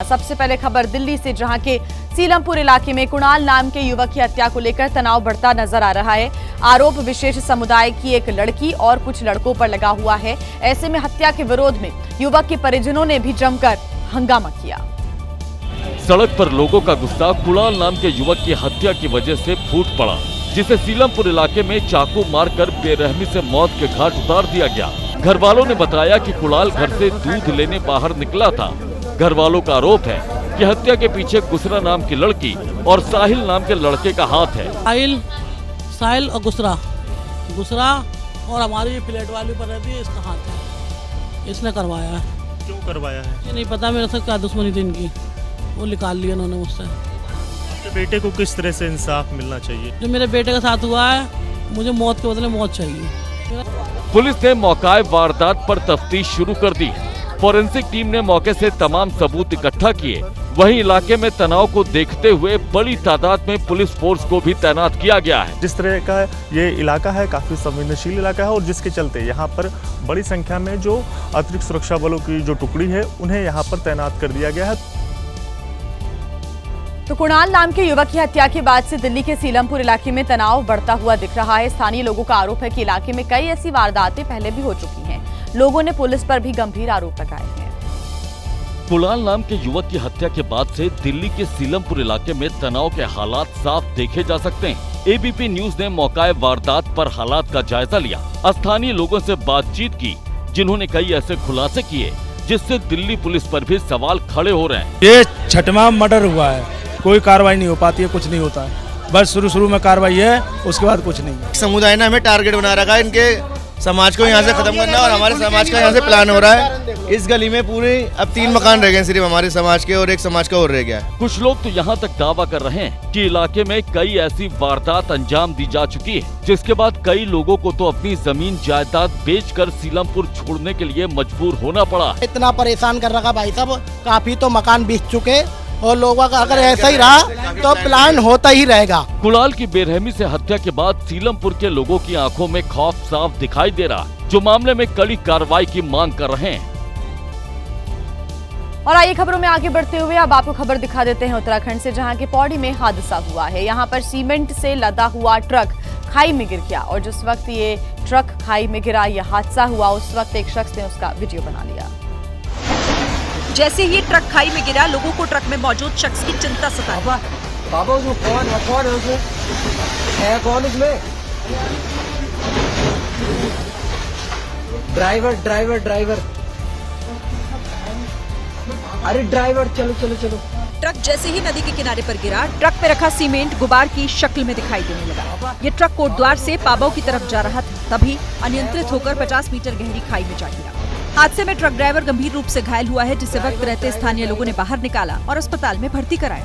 सबसे पहले खबर दिल्ली से, जहां के सीलमपुर इलाके में कुणाल नाम के युवक की हत्या को लेकर तनाव बढ़ता नजर आ रहा है। आरोप विशेष समुदाय की एक लड़की और कुछ लड़कों पर लगा हुआ है। ऐसे में हत्या के विरोध में युवक के परिजनों ने भी जमकर हंगामा किया। सड़क पर लोगों का गुस्सा कुणाल नाम के युवक की हत्या की वजह से फूट पड़ा, जिसे सीलमपुर इलाके में चाकू मारकर बेरहमी से मौत के घाट उतार दिया गया। घर वालों ने बताया कि कुणाल घर से दूध लेने बाहर निकला था। घर वालों का आरोप है कि हत्या के पीछे गुसरा नाम की लड़की और साहिल नाम के लड़के का हाथ है। साहिल और गुसरा और हमारी ये प्लेट वाली पर रहती है, इसका हाथ है। इसने करवाया है। क्यों करवाया है ये नहीं पता, मेरे से क्या दुश्मनी थी इनकी, वो निकाल लिया उन्होंने मुझसे। आपके बेटे को किस तरह से इंसाफ मिलना चाहिए? जो मेरे बेटे के साथ हुआ है, मुझे मौत के बदले मौत चाहिए। पुलिस ने मौका वारदात पर तफ्तीश शुरू कर दी। फोरेंसिक टीम ने मौके से तमाम सबूत इकट्ठा किए। वहीं इलाके में तनाव को देखते हुए बड़ी तादाद में पुलिस फोर्स को भी तैनात किया गया है। जिस तरह का ये इलाका है, काफी संवेदनशील इलाका है और जिसके चलते यहाँ पर बड़ी संख्या में जो अतिरिक्त सुरक्षा बलों की जो टुकड़ी है, उन्हें यहाँ पर तैनात कर दिया गया है। तो कुणाल नाम के युवक की हत्या के बाद से दिल्ली के सीलमपुर इलाके में तनाव बढ़ता हुआ दिख रहा है। स्थानीय लोगों का आरोप है कि इलाके में कई ऐसी वारदातें पहले भी हो चुकी हैं। लोगों ने पुलिस पर भी गंभीर आरोप लगाए हैं। कुणाल नाम के युवक की हत्या के बाद से दिल्ली के सीलमपुर इलाके में तनाव के हालात साफ देखे जा सकते हैं। एबीपी न्यूज ने मौका वारदात पर हालात का जायजा लिया। स्थानीय लोगों से बातचीत की, जिन्होंने कई ऐसे खुलासे किए जिससे दिल्ली पुलिस पर भी सवाल खड़े हो रहे हैं। ये छठवां मर्डर हुआ है, कोई कार्रवाई नहीं हो पाती है, कुछ नहीं होता है। बस शुरू में कार्रवाई है, उसके बाद कुछ नहीं। समुदाय ने हमें टारगेट बना रखा है, इनके समाज को यहाँ से खत्म करना और हमारे समाज का यहाँ से प्लान हो रहा है। इस गली में पूरे अब 3 मकान रह गए सिर्फ हमारे समाज के और एक समाज का और रह गया है। कुछ लोग तो यहाँ तक दावा कर रहे हैं कि इलाके में कई ऐसी वारदात अंजाम दी जा चुकी है, जिसके बाद कई लोगों को तो अपनी जमीन जायदाद बेचकर सीलमपुर छोड़ने के लिए मजबूर होना पड़ा। इतना परेशान कर रखा भाई साहब, काफी तो मकान बेच चुके और लोगों का अगर ऐसा ही रहा तो प्लान होता ही रहेगा। कुणाल की बेरहमी से हत्या के बाद सीलमपुर के लोगों की आंखों में खौफ साफ दिखाई दे रहा, जो मामले में कड़ी कार्रवाई की मांग कर रहे हैं। और आइए खबरों में आगे बढ़ते हुए अब आपको खबर दिखा देते हैं उत्तराखंड से, जहां के पौड़ी में हादसा हुआ है। यहां पर सीमेंट से लदा हुआ ट्रक खाई में गिर गया और जिस वक्त ये ट्रक खाई में गिरा, यह हादसा हुआ, उस वक्त एक शख्स ने उसका वीडियो बना लिया। जैसे ही ट्रक खाई में गिरा, लोगों को ट्रक में मौजूद शख्स की चिंता सताई। बाबा उसमें कौन है कौन इसमें? ड्राइवर अरे ड्राइवर चलो। ट्रक जैसे ही नदी के किनारे पर गिरा, ट्रक पे रखा सीमेंट गुबार की शक्ल में दिखाई देने लगा। ये ट्रक कोटद्वार से पाबाऊ की तरफ जा रहा था, तभी अनियंत्रित होकर 50 मीटर गहरी खाई में जा गिरा। हादसे में ट्रक ड्राइवर गंभीर रूप से घायल हुआ है, जिसे वक्त रहते स्थानीय लोगों ने बाहर निकाला और अस्पताल में भर्ती कराया।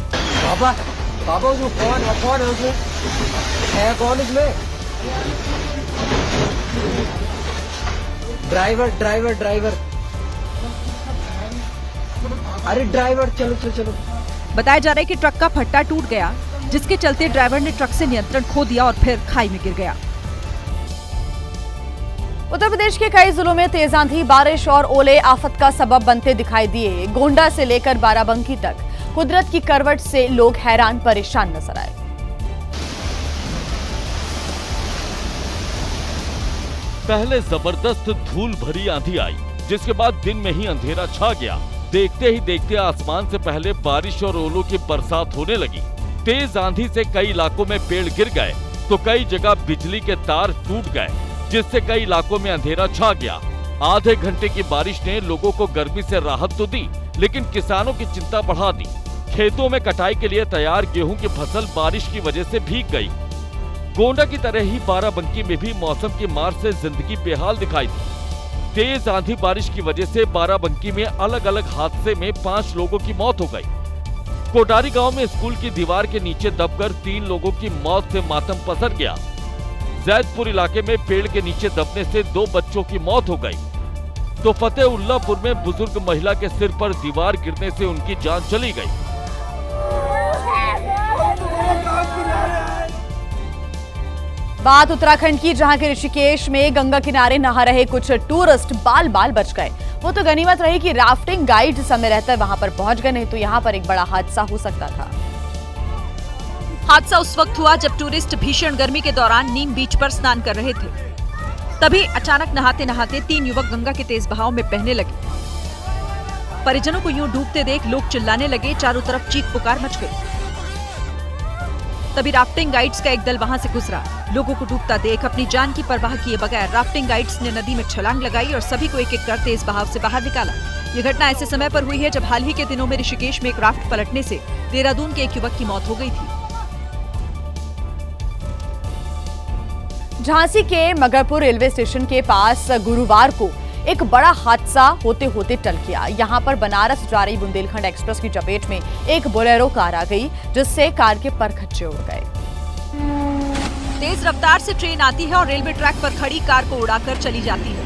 बाबा उसमें कौन है कौन इसमें? ड्राइवर अरे ड्राइवर चलो। बताया जा रहा है कि ट्रक का फट्टा टूट गया, जिसके चलते ड्राइवर ने ट्रक से नियंत्रण खो दिया और फिर खाई में गिर गया। उत्तर प्रदेश के कई जिलों में तेज आंधी, बारिश और ओले आफत का सबब बनते दिखाई दिए। गोंडा से लेकर बाराबंकी तक कुदरत की करवट से लोग हैरान परेशान नजर आए। पहले जबरदस्त धूल भरी आंधी आई, जिसके बाद दिन में ही अंधेरा छा गया। देखते ही देखते आसमान से पहले बारिश और ओलों की बरसात होने लगी। तेज आंधी से कई इलाकों में पेड़ गिर गए तो कई जगह बिजली के तार टूट गए, जिससे कई इलाकों में अंधेरा छा गया। आधे घंटे की बारिश ने लोगों को गर्मी से राहत तो दी, लेकिन किसानों की चिंता बढ़ा दी। खेतों में कटाई के लिए तैयार गेहूं की फसल बारिश की वजह से भीग गई। गोंडा की तरह ही बाराबंकी में भी मौसम की मार से जिंदगी बेहाल दिखाई दी। तेज आंधी बारिश की वजह से बाराबंकी में अलग अलग हादसे में 5 लोगों की मौत हो गई। कोटारी गांव में स्कूल की दीवार के नीचे दबकर 3 लोगों की मौत से मातम पसर गया। जैदपुर इलाके में पेड़ के नीचे दबने से 2 बच्चों की मौत हो गई। तो फतेहुल्लापुर में बुजुर्ग महिला के सिर पर दीवार गिरने से उनकी जान चली गई। बात उत्तराखंड की, जहां के ऋषिकेश में गंगा किनारे नहा रहे कुछ टूरिस्ट बाल बाल बच गए। वो तो गनीमत रही कि राफ्टिंग गाइड समय रहते वहां पर पहुंच गए, नहीं तो यहाँ पर एक बड़ा हादसा हो सकता था। हादसा उस वक्त हुआ जब टूरिस्ट भीषण गर्मी के दौरान नीम बीच पर स्नान कर रहे थे। तभी अचानक नहाते नहाते 3 युवक गंगा के तेज बहाव में बहने लगे। परिजनों को यूं डूबते देख लोग चिल्लाने लगे, चारों तरफ चीख पुकार मच गई। तभी राफ्टिंग गाइड्स का एक दल वहां से गुजरा। लोगों को डूबता देख अपनी जान की परवाह किए बगैर राफ्टिंग गाइड्स ने नदी में छलांग लगाई और सभी को एक एक कर तेज बहाव से बाहर निकाला। ये घटना ऐसे समय पर हुई है जब हाल ही के दिनों में ऋषिकेश में एक राफ्ट पलटने से देहरादून के एक युवक की मौत हो गई थी। झांसी के मगरपुर रेलवे स्टेशन के पास गुरुवार को एक बड़ा हादसा होते होते टल गया। यहां पर बनारस जा रही बुंदेलखंड एक्सप्रेस की चपेट में एक बोलेरो कार आ गई, जिससे कार के परखच्चे उड़ गए। तेज रफ्तार से ट्रेन आती है और रेलवे ट्रैक पर खड़ी कार को उड़ाकर चली जाती है।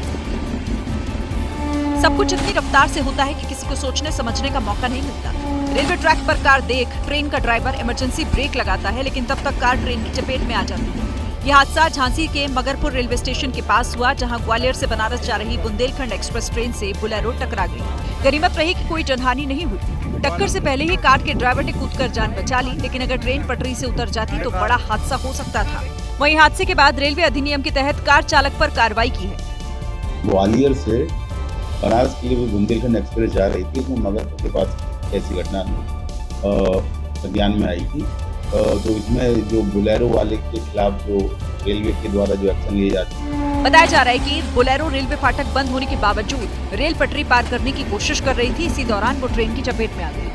सब कुछ इतनी रफ्तार से होता है कि किसी को सोचने समझने का मौका नहीं मिलता। रेलवे ट्रैक पर कार देख ट्रेन का ड्राइवर इमरजेंसी ब्रेक लगाता है, लेकिन तब तक कार ट्रेन की चपेट में आ जाती है। यह हादसा झांसी के मगरपुर रेलवे स्टेशन के पास हुआ, जहां ग्वालियर से बनारस जा रही बुंदेलखंड एक्सप्रेस ट्रेन से बोलेरो टकरा गई। गनीमत रही कि कोई जनहानि नहीं हुई। टक्कर से पहले ही कार के ड्राइवर ने कूदकर जान बचा ली, लेकिन अगर ट्रेन पटरी से उतर जाती तो बड़ा हादसा हो सकता था। वहीं हादसे के बाद रेलवे अधिनियम के तहत कार चालक पर कार्रवाई की है। ग्वालियर से बनारस के लिए बुंदेलखंड एक्सप्रेस जा रही थी, इसमें मगरपुर के पास ऐसी घटना ज्ञान में आई थी। तो इसमें जो बोलेरो वाले के खिलाफ जो रेलवे के द्वारा जो एक्शन लिए जाते हैं। बताया जा रहा है कि बोलेरो रेलवे फाटक बंद होने के बावजूद रेल पटरी पार करने की कोशिश कर रही थी। इसी दौरान वो ट्रेन की चपेट में आ गई।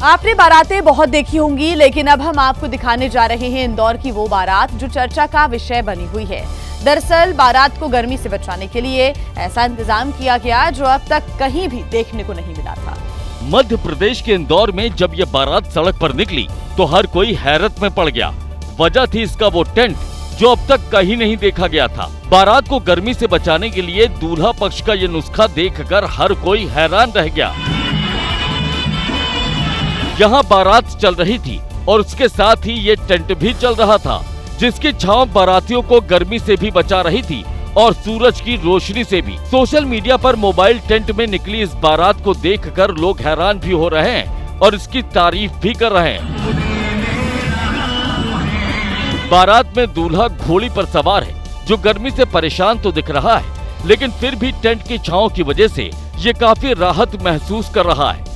आपने बारातें बहुत देखी होंगी, लेकिन अब हम आपको दिखाने जा रहे हैं इंदौर की वो बारात जो चर्चा का विषय बनी हुई है। दरअसल बारात को गर्मी से बचाने के लिए ऐसा इंतजाम किया गया जो अब तक कहीं भी देखने को नहीं मिला था। मध्य प्रदेश के इंदौर में जब ये बारात सड़क पर निकली तो हर कोई हैरत में पड़ गया। वजह थी इसका वो टेंट जो अब तक कहीं नहीं देखा गया था। बारात को गर्मी से बचाने के लिए दूल्हा पक्ष का ये नुस्खा देखकर हर कोई हैरान रह गया। यहाँ बारात चल रही थी और उसके साथ ही ये टेंट भी चल रहा था, जिसकी छांव बारातियों को गर्मी से भी बचा रही थी और सूरज की रोशनी से भी। सोशल मीडिया पर मोबाइल टेंट में निकली इस बारात को देखकर लोग हैरान भी हो रहे हैं और इसकी तारीफ भी कर रहे हैं। बारात में दूल्हा घोड़ी पर सवार है जो गर्मी से परेशान तो दिख रहा है, लेकिन फिर भी टेंट की छांव की वजह से ये काफी राहत महसूस कर रहा है।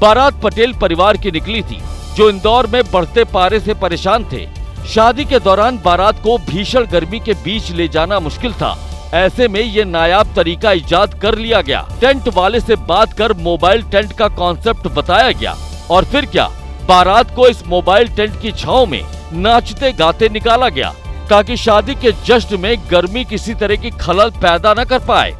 बारात पटेल परिवार की निकली थी जो इंदौर में बढ़ते पारे से परेशान थे। शादी के दौरान बारात को भीषण गर्मी के बीच ले जाना मुश्किल था। ऐसे में ये नायाब तरीका इजाद कर लिया गया। टेंट वाले से बात कर मोबाइल टेंट का कॉन्सेप्ट बताया गया और फिर क्या, बारात को इस मोबाइल टेंट की छांव में नाचते गाते निकाला गया ताकि शादी के जश्न में गर्मी किसी तरह की खलल पैदा न कर पाए।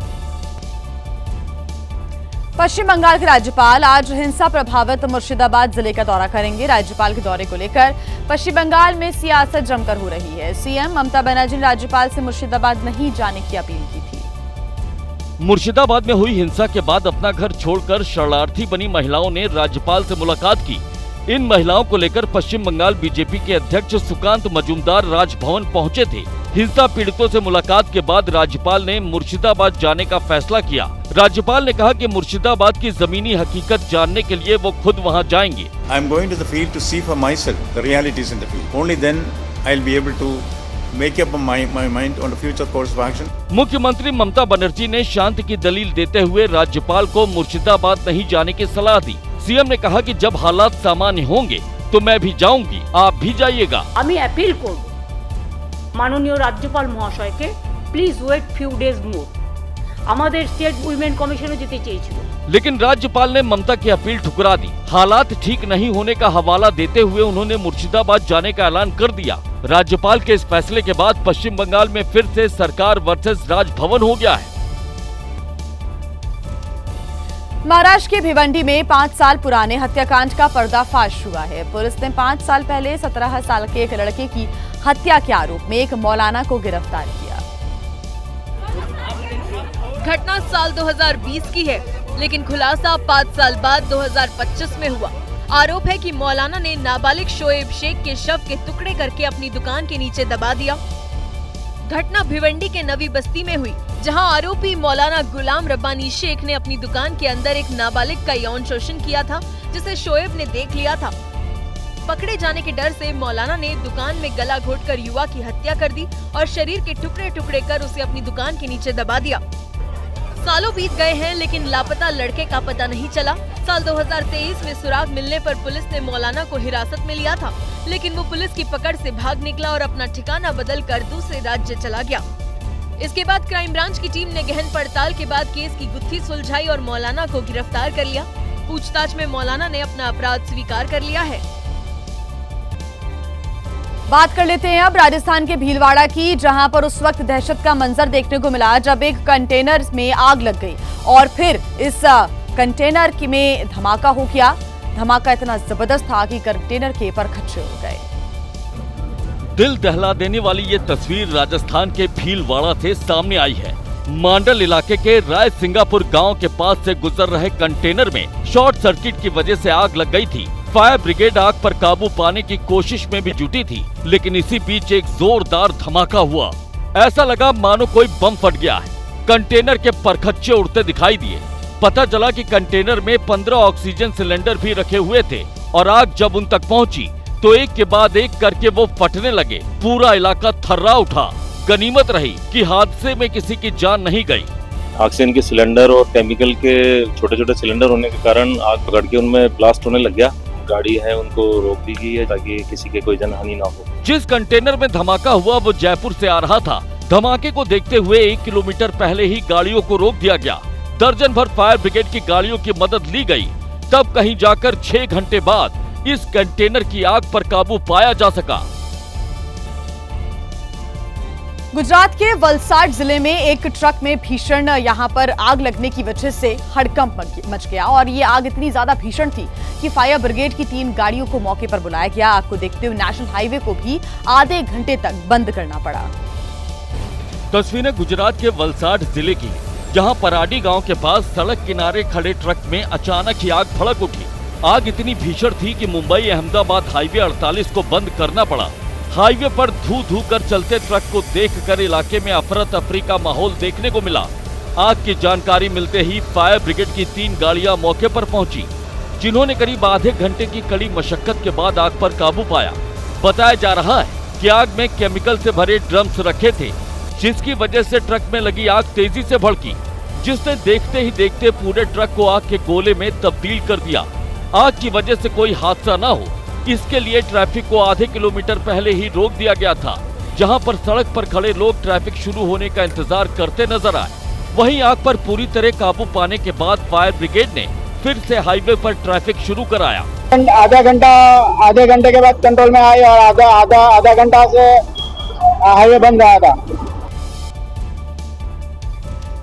पश्चिम बंगाल के राज्यपाल आज हिंसा प्रभावित मुर्शिदाबाद जिले का दौरा करेंगे। राज्यपाल के दौरे को लेकर पश्चिम बंगाल में सियासत जमकर हो रही है। सीएम ममता बनर्जी ने राज्यपाल से मुर्शिदाबाद नहीं जाने की अपील की थी। मुर्शिदाबाद में हुई हिंसा के बाद अपना घर छोड़कर शरणार्थी बनी महिलाओं ने राज्यपाल से मुलाकात की। इन महिलाओं को लेकर पश्चिम बंगाल बीजेपी के अध्यक्ष सुकांत मजूमदार राजभवन पहुंचे थे। हिंसा पीड़ितों से मुलाकात के बाद राज्यपाल ने मुर्शिदाबाद जाने का फैसला किया। राज्यपाल ने कहा कि मुर्शिदाबाद की जमीनी हकीकत जानने के लिए वो खुद वहां जाएंगे। I am going to the field to see for myself the realities in the field. Only then I'll be able to make up my mind on the future course of action. मुख्यमंत्री ममता बनर्जी ने शांति की दलील देते हुए राज्यपाल को मुर्शिदाबाद नहीं जाने की सलाह दी। सीएम ने कहा कि जब हालात सामान्य होंगे तो मैं भी जाऊंगी, आप भी जाइएगा। আমি অ্যাপিল করব মাননীয় রাজ্যপাল মহাশয়কে, প্লিজ ওয়েট ফিউ ডেজ মোর। আমাদের স্টেট উইমেন কমিশনে যেতে চেয়েছিল, लेकिन राज्यपाल ने ममता की अपील ठुकरा दी। हालात ठीक नहीं होने का हवाला देते हुए उन्होंने मुर्शिदाबाद जाने का ऐलान कर दिया। राज्यपाल के इस फैसले के बाद पश्चिम बंगाल में फिर से सरकार वर्सेस राजभवन हो गया है। महाराष्ट्र के भिवंडी में 5 साल पुराने हत्याकांड का पर्दाफाश हुआ है। पुलिस ने 5 साल पहले 17 साल के एक लड़के की हत्या के आरोप में एक मौलाना को गिरफ्तार किया। घटना साल 2020 की है, लेकिन खुलासा 5 साल बाद 2025 में हुआ। आरोप है कि मौलाना ने नाबालिग शोएब शेख के शव के टुकड़े करके अपनी दुकान के नीचे दबा दिया। घटना भिवंडी के नवी बस्ती में हुई, जहां आरोपी मौलाना गुलाम रब्बानी शेख ने अपनी दुकान के अंदर एक नाबालिग का यौन शोषण किया था, जिसे शोएब ने देख लिया था। पकड़े जाने के डर से मौलाना ने दुकान में गला घोटकर युवा की हत्या कर दी और शरीर के टुकड़े टुकड़े कर उसे अपनी दुकान के नीचे दबा दिया। सालों बीत गए हैं, लेकिन लापता लड़के का पता नहीं चला। साल 2023 में सुराग मिलने पर पुलिस ने मौलाना को हिरासत में लिया था, लेकिन वो पुलिस की पकड़ से भाग निकला और अपना ठिकाना बदलकर दूसरे राज्य चला गया। इसके बाद क्राइम ब्रांच की टीम ने गहन पड़ताल के बाद केस की गुत्थी सुलझाई और मौलाना को गिरफ्तार कर लिया। पूछताछ में मौलाना ने अपना अपराध स्वीकार कर लिया है। बात कर लेते हैं अब राजस्थान के भीलवाड़ा की, जहां पर उस वक्त दहशत का मंजर देखने को मिला जब एक कंटेनर में आग लग गई और फिर इस कंटेनर में धमाका हो गया। धमाका इतना जबरदस्त था कि कंटेनर के परखच्चे हो गए। दिल दहला देने वाली ये तस्वीर राजस्थान के भीलवाड़ा से सामने आई है। मांडल इलाके के राय सिंगापुर गांव के पास से गुजर रहे कंटेनर में शॉर्ट सर्किट की वजह से आग लग गई थी। फायर ब्रिगेड आग पर काबू पाने की कोशिश में भी जुटी थी, लेकिन इसी बीच एक जोरदार धमाका हुआ। ऐसा लगा मानो कोई बम फट गया है। कंटेनर के परखच्चे उड़ते दिखाई दिए। पता चला कि कंटेनर में 15 ऑक्सीजन सिलेंडर भी रखे हुए थे और आग जब उन तक पहुंची तो एक के बाद एक करके वो फटने लगे। पूरा इलाका थर्रा उठा। गनीमत रही कि हादसे में किसी की जान नहीं गई। ऑक्सीजन के सिलेंडर और केमिकल के छोटे छोटे सिलेंडर होने के कारण आग पकड़ के उनमें ब्लास्ट होने लग गया। गाड़ी है उनको रोक दी गई है ताकि किसी के कोई जनहानि ना हो। जिस कंटेनर में धमाका हुआ वो जयपुर से आ रहा था। धमाके को देखते हुए 1 किलोमीटर पहले ही गाड़ियों को रोक दिया गया। दर्जन भर फायर ब्रिगेड की गाड़ियों की मदद ली गई। तब कहीं जाकर 6 घंटे बाद इस कंटेनर की आग पर काबू पाया जा सका। गुजरात के वलसाड जिले में एक ट्रक में भीषण यहां पर आग लगने की वजह से हड़कंप मच गया और ये आग इतनी ज्यादा भीषण थी कि फायर ब्रिगेड की 3 गाड़ियों को मौके पर बुलाया गया। आग को देखते हुए नेशनल हाईवे को भी आधे घंटे तक बंद करना पड़ा। तस्वीरें गुजरात के वलसाड जिले की, जहां पराडी गांव के पास सड़क किनारे खड़े ट्रक में अचानक ही आग भड़क उठी। आग इतनी भीषण थी कि मुंबई अहमदाबाद हाईवे 48 को बंद करना पड़ा। हाईवे पर धू कर चलते ट्रक को देखकर इलाके में अफरा तफरी का माहौल देखने को मिला। आग की जानकारी मिलते ही फायर ब्रिगेड की 3 गाड़ियां मौके पर पहुंची, जिन्होंने करीब आधे घंटे की कड़ी मशक्कत के बाद आग पर काबू पाया। बताया जा रहा है कि आग में केमिकल से भरे ड्रम्स रखे थे, जिसकी वजह से ट्रक में लगी आग तेजी से भड़की, जिसने देखते ही देखते पूरे ट्रक को आग के गोले में तब्दील कर दिया। आग की वजह से कोई हादसा न हो, इसके लिए ट्रैफिक को आधे किलोमीटर पहले ही रोक दिया गया था, जहां पर सड़क पर खड़े लोग ट्रैफिक शुरू होने का इंतजार करते नजर आए। वहीं आग पर पूरी तरह काबू पाने के बाद फायर ब्रिगेड ने फिर से हाईवे पर ट्रैफिक शुरू कराया। आधे घंटे के बाद कंट्रोल में आई और आधा घंटा से हाईवे बंद रहा था।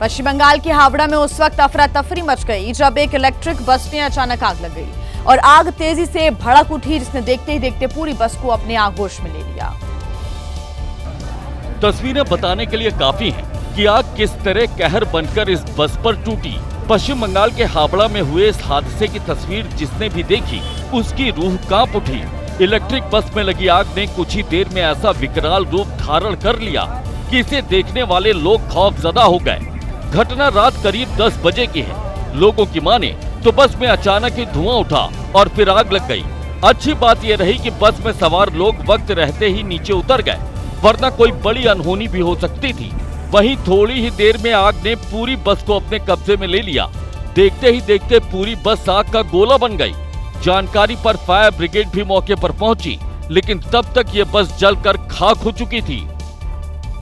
पश्चिम बंगाल के हावड़ा में उस वक्त अफरा तफरी मच गई जब एक इलेक्ट्रिक बस में अचानक आग लग गई और आग तेजी से भड़क उठी, जिसने देखते ही देखते पूरी बस को अपने आगोश में ले लिया। तस्वीरें बताने के लिए काफी हैं कि आग किस तरह कहर बनकर इस बस पर टूटी। पश्चिम बंगाल के हावड़ा में हुए इस हादसे की तस्वीर जिसने भी देखी उसकी रूह कांप उठी। इलेक्ट्रिक बस में लगी आग ने कुछ ही देर में ऐसा विकराल रूप धारण कर लिया कि इसे देखने वाले लोग खौफजदा हो गए। घटना रात करीब 10 बजे की है। लोगों की माने तो बस में अचानक ही धुआं उठा और फिर आग लग गई। अच्छी बात यह रही कि बस में सवार लोग वक्त रहते ही नीचे उतर गए, वरना कोई बड़ी अनहोनी भी हो सकती थी। वहीं थोड़ी ही देर में आग ने पूरी बस को अपने कब्जे में ले लिया। देखते ही देखते पूरी बस आग का गोला बन गई। जानकारी पर फायर ब्रिगेड भी मौके पर पहुंची, लेकिन तब तक ये बस जलकर खाक हो चुकी थी।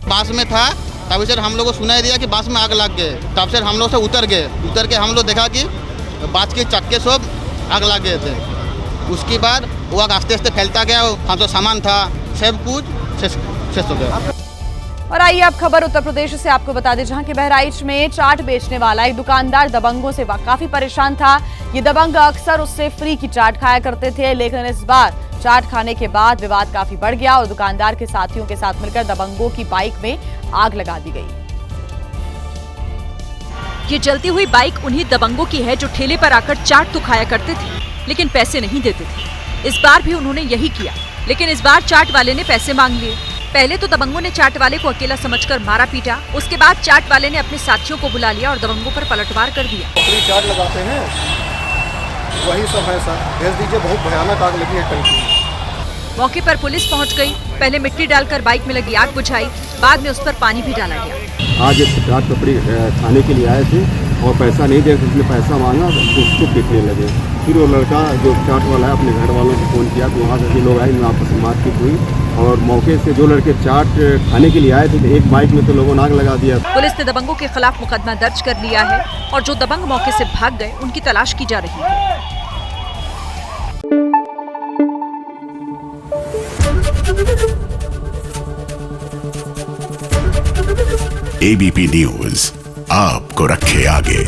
बस में था तभी से हम लोग को सुनाई दिया कि बस में आग लग गए। तब से हम लोग से उतर के हम लोग देखा कि बस के चक्के सब आग लग गए थे। उसके बाद वो आग आस्ते आस्ते फैलता गया। हम तो सामान था सब कुछ शेष हो गया। और आइए अब खबर उत्तर प्रदेश से आपको बता दें, जहां के बहराइच में चाट बेचने वाला एक दुकानदार दबंगों से काफी परेशान था। ये दबंग अक्सर उससे फ्री की चाट खाया करते थे, लेकिन इस बार चाट खाने के बाद विवाद काफी बढ़ गया और दुकानदार के साथियों के साथ मिलकर दबंगों की बाइक में आग लगा दी गई। ये जलती हुई बाइक उन्हीं दबंगों की है जो ठेले पर आकर चाट तो खाया करते थे, लेकिन पैसे नहीं देते थे। इस बार भी उन्होंने यही किया, लेकिन इस बार चाट वाले ने पैसे मांग लिए। पहले तो दबंगों ने चाट वाले को अकेला समझकर मारा पीटा, उसके बाद चाट वाले ने अपने साथियों को बुला लिया और दबंगों पर पलटवार कर दिया। अपनी चाट लगाते हैं, वही सब है सर, भेज दीजिए, बहुत भयानक आग लगी है टंकी में। मौके पर पुलिस पहुंच गई, पहले मिट्टी डालकर बाइक में लगी आग बुझाई, बाद में उस पर पानी भी डाला गया। आज एक चाट टपरी खाने के लिए आए थे और पैसा नहीं दे, उसने पैसा मांगा तो उसको पीटने लगे। फिर वो लड़का जो चाट वाला है अपने घर वालों को फ़ोन किया तो वहाँ से लोग आए, में आपस में मारपीट हुई और मौके से जो लड़के चाट खाने के लिए आए थे एक बाइक में तो लोगों ने आग लगा दिया। पुलिस ने दबंगों के खिलाफ मुकदमा दर्ज कर लिया है और जो दबंग मौके से भाग गए उनकी तलाश की जा रही है। ABP न्यूज़ आपको रखे आगे।